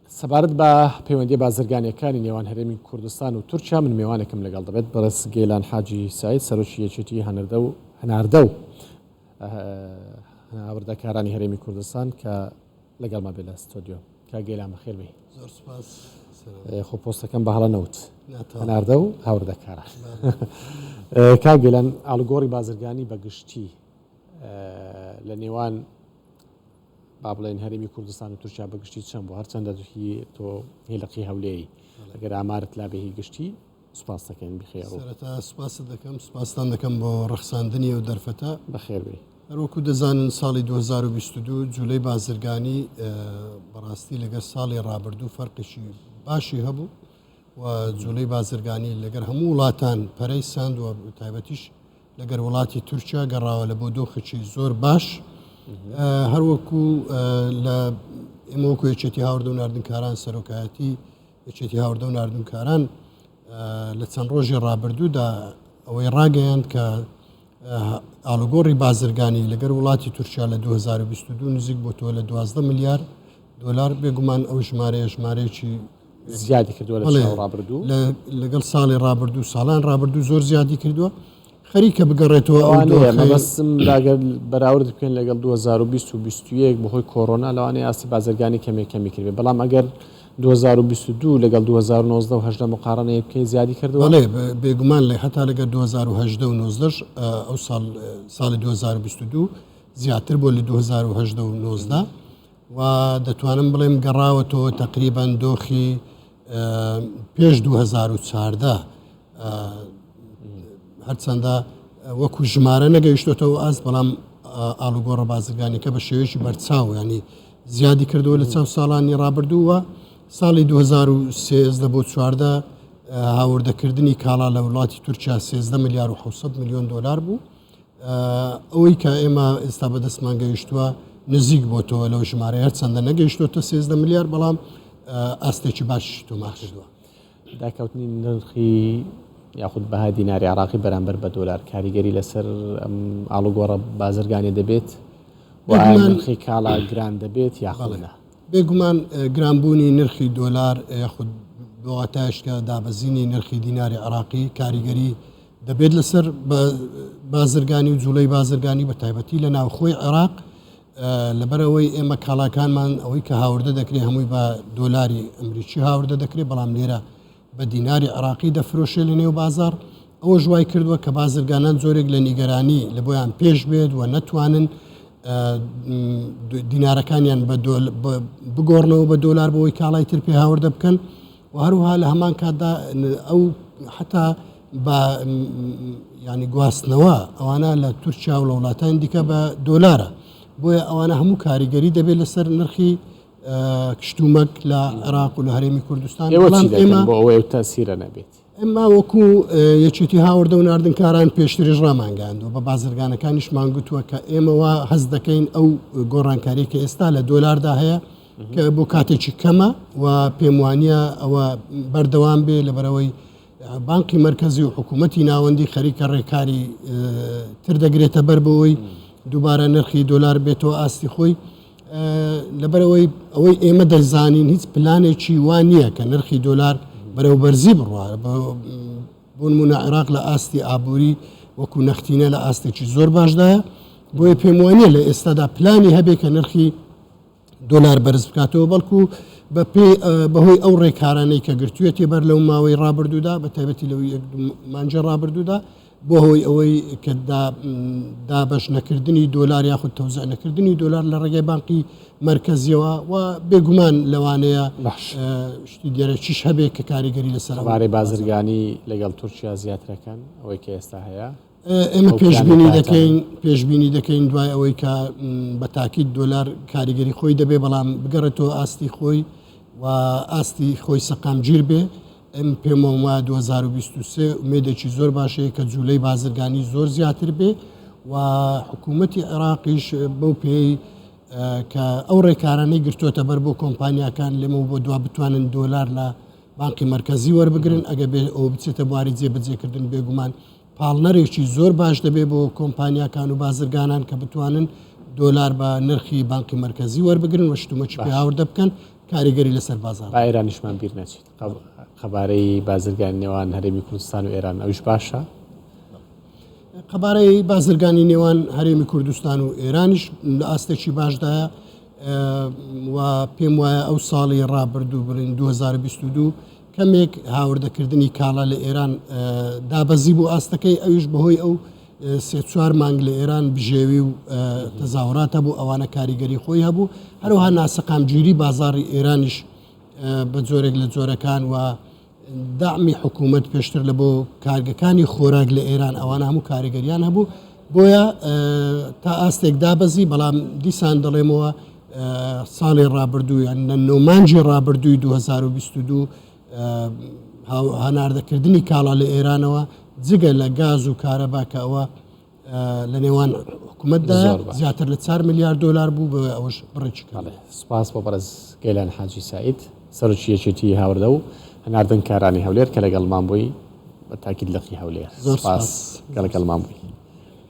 سەبارەت بە پەیوەندی بازرگانیەکانی نێوان هەرێمی کوردستان و تورکیا من میوانێکم لەگەڵ دەبێت بەڕێز گەیلان حاجی ساید سەرۆکی یەکێتی هەناردە و هاوردەکارانی هەرێمی کوردستان کە لەگەڵما بێت لە ستۆدیۆ کا گەیلان بەخێر بێ. زۆر سوپاس. خۆ پۆستەکەم بەهەڵە نەوت هەناردە و هاوردەکاران. کا گەیلان ئاڵوگۆڕی بازرگانی بەگشتی لە نێوان با بڵێن هەرێمی کوردستان و تورکیا بەگشتی چەند بوو هەرچەندە تۆ هێلقی هەولێی ئەگەر ئامارت لا بێ هی گشتی سوپاس دەکەین بخێر و سەرەتا سوپاست دەکەم سوپاسان دەکەم بۆ ڕەخساندنی و دەرفەتە بەخێر بێ. هەروەکو دەزانن ساڵی 2022 جولەی بازرگانی بەڕاستی لەگەر ساڵی ڕابردوو فەرقێکی باشی هەبوو و جولەی بازرگانی لەگەر هەموو وڵاتان پەرەی ساند و تایبەتیش لەگەر وڵاتی تورکیا گەڕاوە لە بۆ دۆخێکی زۆر باش. هەروەکو لە ئێمە وەکو یەکێتی هاوردە و ناردنکاران سەرۆکایەتی یەکێتی هاوردە و ناردنکاران لە چەند ڕۆژی ڕابردوودا ئەوەی ڕاگەیاند کە ئاڵوگۆڕی بازرگانی لەگەر وڵاتی تورکیا لە 2022 نزیک بۆ تۆ لە 12 میلیارد دلار بێگومان ئەو ژمارەیەکی زیادی کردووە لە ڕابردوو لەگەڵ ساڵی ڕابردوو ساڵان ڕابردوو زۆر زیادی کردووە خەریکە بگەڕێتەوە بەسم بەراورد بکەین لەگەڵ 2021 بەهۆی کۆڕۆنا لەوانەیە ئاستی بازرگانی کەمێک کردێ بەڵام ئەگەر 2022 لەگەڵ 2019 و 19 مقارنەیە بکەین زیادی کردووە بێگومان لێ هەتا لەگەر 2018 و 19 ئەو ساڵی 2022 زیاتر بۆ لە 2018 و 19 و دەتوانم بڵێم گەڕاوەتەوە تقریبان دۆخی پێش 2014 هەرچەندە وەکو ژمارە نەگەیشتێتەوە ئاست بەڵام ئاڵوگۆڕە بازرگانیەکە بە شێوەیەکی بەرچاو ینی زیادی کردووە لە چەند ساڵانی ڕابردووە ساڵی 2013 بۆ 14 هاوردەکردنی کاڵا لە وڵاتی تورکیا 13 میلیارد و 700 میلیۆن دلار بوو ئەوەی کە ئێمە ئێستا بەدەستمان گەیشتووە نزیک بۆتەوە لەو ژمارە هەرچەندە نەگەیشتۆتە 13 میلیارد بەڵام ئاستێکی باش تۆمار کردووە. داکەوتنی نرخی یاخود بەها دیناری عراقی بەرامبەر بە دۆلار کاریگەری لەسەر ئاڵوگۆڕە بازرگانی دەبێت نرخی کاڵا گران دەبێت یاخڵە بێگومان گرانبوونی نرخی دۆلار یاخود بۆواتایشکە دابەزینی نرخی دیناری عراقی کاریگەری دەبێت لەسەر بازرگانی و جوڵەی بازرگانی بە تایبەتی لە ناوخۆی عێراق لەبەرەوەی ئێمە کاڵاکانمان ئەوەی کە هاوردە دەکرێت هەمووی بە دۆلاری ئەمریکی هاوردە دەکرێت بەڵام لێرە بە دیناری عراقی دەفرۆشێ لە نێو بازار ئەوە ژوای کردووە کە بازرگانان زۆرێک لە نیگەرانی لە بۆیان پێش بێت و نەتوانن دینارەکانیان بگۆڕنەوە بە دۆلار بۆەوەی کاڵای تر پێ هاوردە بکەن و هەروها لە هەمان کاتدا ئەو حتا بە ینی گواستنەوە ئەوانە لە تورکیا و لە وڵاتان دیکە بە دۆلارە بۆیە ئەوانە هەموو کاریگەری دەبێت لەسەر نرخی کشتومەک لە عێراق و لە هەرێمی کوردستان ئەوە تاسیرە نەبێت ئەمما وەکو یەکێتی هاوردە و ناردنکاران پێشتریش ڕامانگەاندوە بە بازرگانەکانیشمان گوتووە کە ئێمەوە هەز دەکەین ئەو گۆڕانکاری کە ئێستا لە دۆلاردا هەیە کە بۆ کاتێکی کەمە و پێم وانە ئەوە بەردەوام بێ لەبەرەوەی بانقی مرکزی و حکوومەتی ناوەندی خەریکە ڕێکاری تر دەگرێتە بەر بەوەی دووبارە نرخی دۆلار بێتەوە ئاستی خۆی لەبەرەوەی ئەوەی ئێمە دەزانین هیچ پلانێکی وان نییە کە نرخی دۆلار بەرەو بەرزی بڕوە بۆ نمونە عێراق لە ئاستی ئابووری وەکو نەختینە لە ئاستێکی زۆر باشدایە بۆیە پێم وانە لە ئێستادا پلانی هەبێ کە نرخی دۆلار بەرز بکاتەوە بەڵکو بەهۆی ئەو ڕێکارانەی کە گرتووێتی بەر لەو ماوەی ڕابردوودا بە تایبەتی لەو مانجە ڕابردوودا بۆ هۆی ئەوەی کە دابەش نەکردنی دۆلار یاخود تەوزع نەکردنی دۆلار لە ڕێگەی بانقی مرکزیەوە و بێگومان لەوانەیە شتی دیارەکیش هەبێت کە کاریگەری لەسەر ئەوارەی بازرگانی لەگەڵ تورکیا زیاترەکان ئەوەی کە ئێستا هەیە ئێمە پێشبینی دەکەین دوای ئەوەی کە بە تاکید دۆلار کاریگەری خۆی دەبێ بەڵام بگەڕێتەوە ئاستی خۆی و ئاستی خۆی سەقامگیر بێ ئەم پێم وایە 2023 مێدێکی زۆر باشەیە کە جوولەی بازرگانی زۆر زیاتر بێ و حکوومەتی عێراقیش بەو پێی کە ئەو ڕێکارانەی گرتوۆتە بەر بۆ کۆمپانیاکان لێمە بۆ دوا بتوانن دۆلار لە بانقی مرکزی وەربگرن ئەگە بێ ئەو بچێتە بواری جێبەجێکردن بێگومان پاڵنەرێکی زۆر باش دەبێ بۆ کۆمپانیاکان و بازرگانان کە بتوانن دۆلار بە نرخی بانقی مرکزی وەربگرن و شتومەچی پێ هاوردە بکەن کاریگەری لەسەر بازار با ئێرانیشمان بیر نەچێت قەبارەی بازرگانی نێوان هەرێمی کوردستان و ئێران ئەوش باشە قەبارەی بازرگانی نێوان هەرێمی کوردستان و ئێرانیش لە ئاستێکی باشدایە و پێم وایە ئەو ساڵی ڕابردوو بڵین 2022 کەمێک هاوردەکردنی کاڵا لە ئێران دابەزی بوو ئاستەکەی ئەوش بەهۆی ئەو سێ چوار مانگ لە ئێران بژێوی و تەزاوڕات هەبوو ئەوانە کاریگەری خۆی هەبوو هەروەها ناسەقامگیری بازاڕی ئێرانیش بە جۆرێک لە جۆرەکان و دامی حکوومەت پێشتر لە بۆ کارگەکانی خۆراک لە ئێران ئەوانە هەموو کاریگەریان هەبوو بۆیە تا ئاستێک دابەزی بەڵام دیسان دەڵێمەوە ساڵی ڕابردوو یان نۆمانجی ڕابردووی 2022 هەناردەکردنی کاڵا لە ئێرانەوە جگە لە گاز و کارەبا کە ئەوە لە نێوان حکوومەتدا زیاتر لە 4 میلیارد دلار بوو بە ئەوش بڕێکی کاڵێ سپاس بۆ بەڕێز گەیلان حاجی سعید سەرۆکی یەکێتی هاوردە و هەناردن کارانی هەولێر کە لەگەڵمان بووی بە تاکید لەقی هەولێر سپاس کە لەگەڵمان بووی